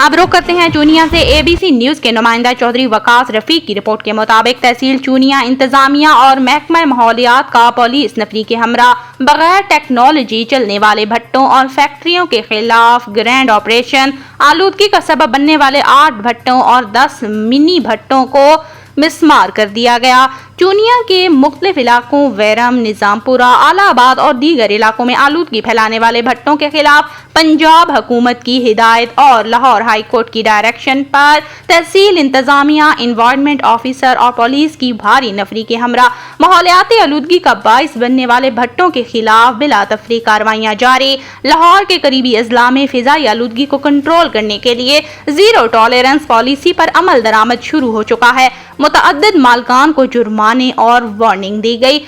अब रुख करते हैं चूनिया से। ABC न्यूज के नुमाइंदा चौधरी वकास रफीक की रिपोर्ट के मुताबिक तहसील चूनिया इंतजामिया और महकमा माहौलियात का पुलिस नफरी के हमरा बगैर टेक्नोलॉजी चलने वाले भट्टों और फैक्ट्रियों के खिलाफ ग्रैंड ऑपरेशन आलूदगी का सबब बनने वाले 8 भट्टों और 10 मिनी भट्टों को मिसमार कर दिया गया। चूनिया के मुख्तलिफ इलाकों वैरम, निजामपुरा, आलाबाद और दीगर इलाकों में आलूदगी फैलाने वाले भट्टों के खिलाफ पंजाब हुकूमत की हिदायत और लाहौर हाई कोर्ट की डायरेक्शन पर तहसील इंतजामिया, इन्वायरमेंट ऑफिसर और पुलिस की भारी नफरी के हमरा माहौलियाती आलूदगी का बाइस बनने वाले भट्टों के खिलाफ बिला तफरी कार्रवाइयां जारी। लाहौर के करीबी अजला में फिजाई आलूदगी को कंट्रोल करने के लिए जीरो टॉलरेंस पॉलिसी पर अमल दरामद शुरू हो चुका है। मुतअद्दिद मालकान को जुर्माने और वार्निंग दी गई।